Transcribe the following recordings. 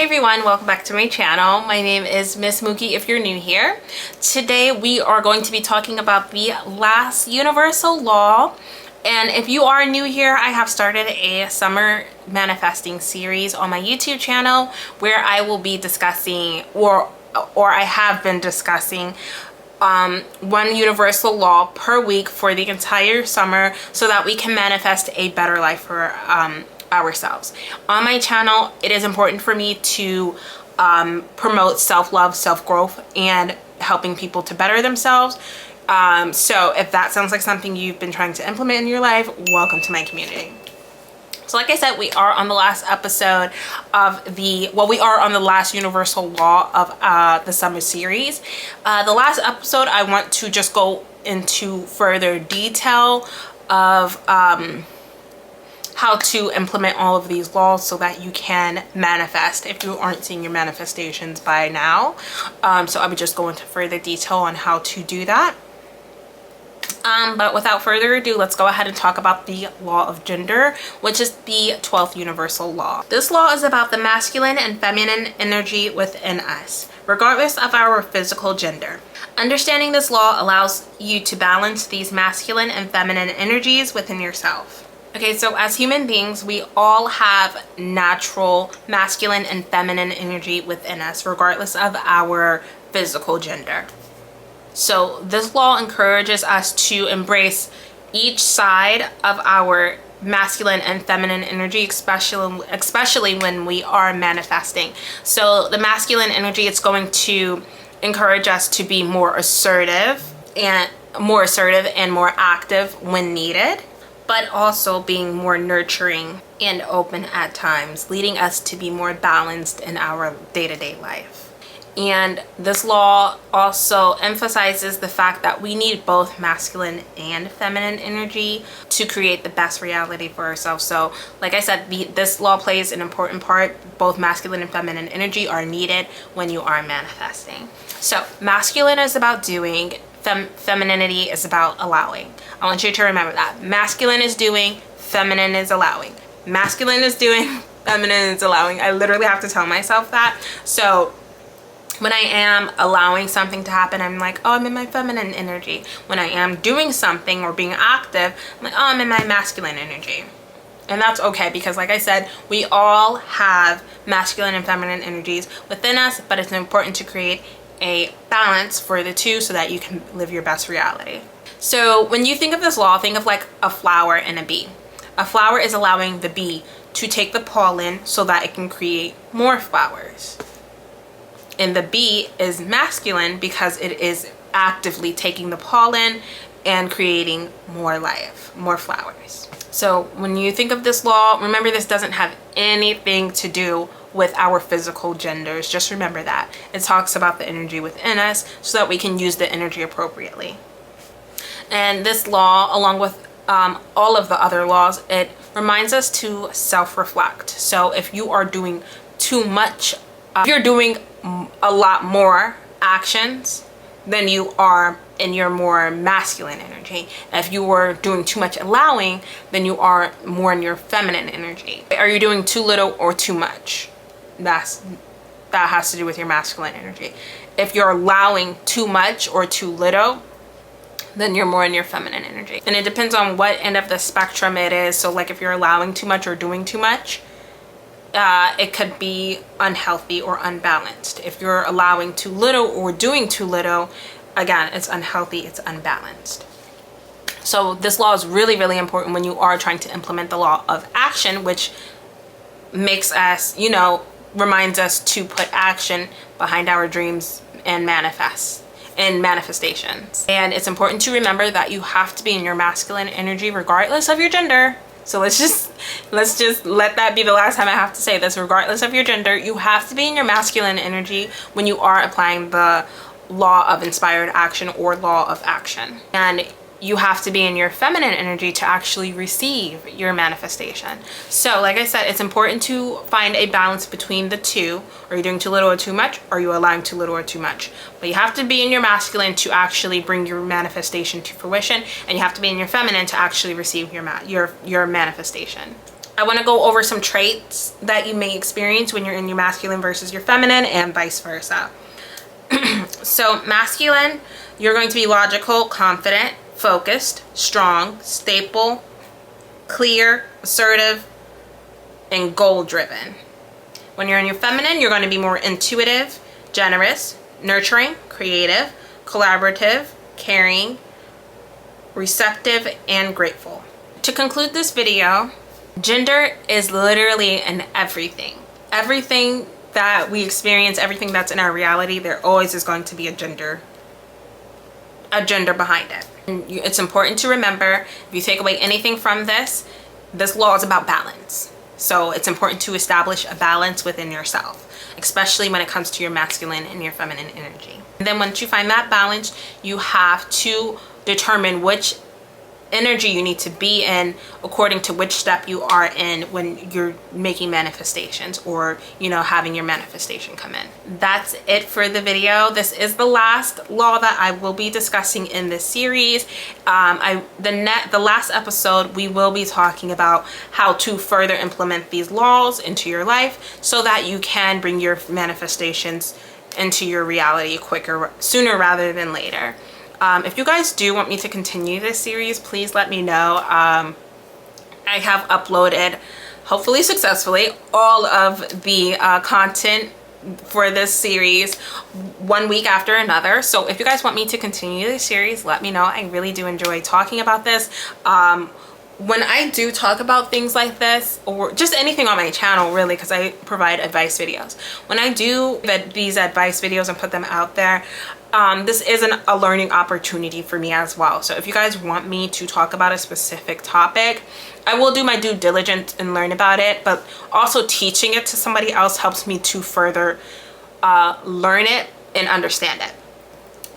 everyone, welcome back to my channel. My name is Miss Mookie if you're new here. Today we are going to be talking about the last universal law. And if you are new here, I have started a summer manifesting series on my YouTube channel where I will be discussing or I have been discussing one universal law per week for the entire summer so that we can manifest a better life for ourselves. On my channel, it is important for me to promote self-love, self-growth, and helping people to better themselves. So if that sounds like something you've been trying to implement in your life, welcome to my community. So like I said, we are on the last episode of we are on the last universal law of the summer series. The last episode, I want to just go into further detail of how to implement all of these laws so that you can manifest if you aren't seeing your manifestations by now. So I would just go into further detail on how to do that. But without further ado, let's go ahead and talk about the law of gender, which is the 12th universal law. This law is about the masculine and feminine energy within us, regardless of our physical gender. Understanding this law allows you to balance these masculine and feminine energies within yourself. Okay, so as human beings, we all have natural masculine and feminine energy within us, regardless of our physical gender. So this law encourages us to embrace each side of our masculine and feminine energy, especially when we are manifesting. So the masculine energy, it's going to encourage us to be more assertive and more active when needed, but also being more nurturing and open at times, leading us to be more balanced in our day-to-day life. And this law also emphasizes the fact that we need both masculine and feminine energy to create the best reality for ourselves. So like I said, this law plays an important part. Both masculine and feminine energy are needed when you are manifesting. So masculine is about doing, femininity is about allowing. I want you to remember that. Masculine is doing, feminine is allowing. Masculine is doing, feminine is allowing. I literally have to tell myself that. So when I am allowing something to happen, I'm like, oh, I'm in my feminine energy. When I am doing something or being active, I'm like, oh, I'm in my masculine energy. And that's okay, because like I said, we all have masculine and feminine energies within us, but it's important to create a balance for the two so that you can live your best reality. So when you think of this law, think of like a flower and a bee. A flower is allowing the bee to take the pollen so that it can create more flowers. And the bee is masculine because it is actively taking the pollen and creating more life, more flowers. So when you think of this law, remember this doesn't have anything to do with our physical genders. Just remember that. It talks about the energy within us so that we can use the energy appropriately. And this law, along with all of the other laws, it reminds us to self-reflect. So if you are doing too much, if you're doing a lot more actions than you are in your more masculine energy. If you are doing too much allowing, then you are more in your feminine energy. Are you doing too little or too much? That has to do with your masculine energy. If you're allowing too much or too little, then you're more in your feminine energy. And it depends on what end of the spectrum it is. So like if you're allowing too much or doing too much, it could be unhealthy or unbalanced. If you're allowing too little or doing too little, again, it's unhealthy, it's unbalanced. So this law is really, really important when you are trying to implement the law of action, which makes us, reminds us to put action behind our dreams and manifestations. And it's important to remember that you have to be in your masculine energy regardless of your gender. So let's just let that be the last time I have to say this. Regardless of your gender, you have to be in your masculine energy when you are applying the law of inspired action or law of action. And you have to be in your feminine energy to actually receive your manifestation. So like I said, it's important to find a balance between the two. Are you doing too little or too much? Are you allowing too little or too much? But you have to be in your masculine to actually bring your manifestation to fruition, and you have to be in your feminine to actually receive your manifestation. I want to go over some traits that you may experience when you're in your masculine versus your feminine, and vice versa. So masculine, you're going to be logical, confident, focused, strong, stable, clear, assertive, and goal-driven. When you're in your feminine, you're going to be more intuitive, generous, nurturing, creative, collaborative, caring, receptive, and grateful. To conclude this video, gender is literally in everything. Everything that we experience, everything that's in our reality, there always is going to be a gender behind it. And it's important to remember, if you take away anything from this law is about balance. So it's important to establish a balance within yourself, especially when it comes to your masculine and your feminine energy. And then once you find that balance, you have to determine which energy you need to be in according to which step you are in when you're making manifestations, or having your manifestation come in. That's it for the video. This is the last law that I will be discussing in this series. The last episode, we will be talking about how to further implement these laws into your life so that you can bring your manifestations into your reality sooner rather than later. If you guys do want me to continue this series, please let me know. I have uploaded, hopefully successfully, all of the content for this series 1 week after another. So if you guys want me to continue this series, let me know. I really do enjoy talking about this. When I do talk about things like this, or just anything on my channel really, because I provide advice videos, when I do these advice videos and put them out there, this is a learning opportunity for me as well. So if you guys want me to talk about a specific topic, I will do my due diligence and learn about it, but also teaching it to somebody else helps me to further learn it and understand it.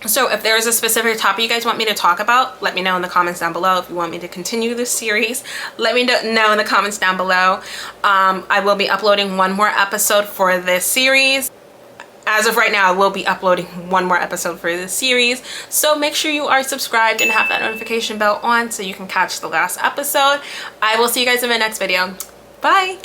So if there is a specific topic you guys want me to talk about, let me know in the comments down below. If you want me to continue this series, let me know in the comments down below. I will be uploading one more episode for this series. As of right now, I will be uploading one more episode for this series. So make sure you are subscribed and have that notification bell on so you can catch the last episode. I will see you guys in my next video. Bye!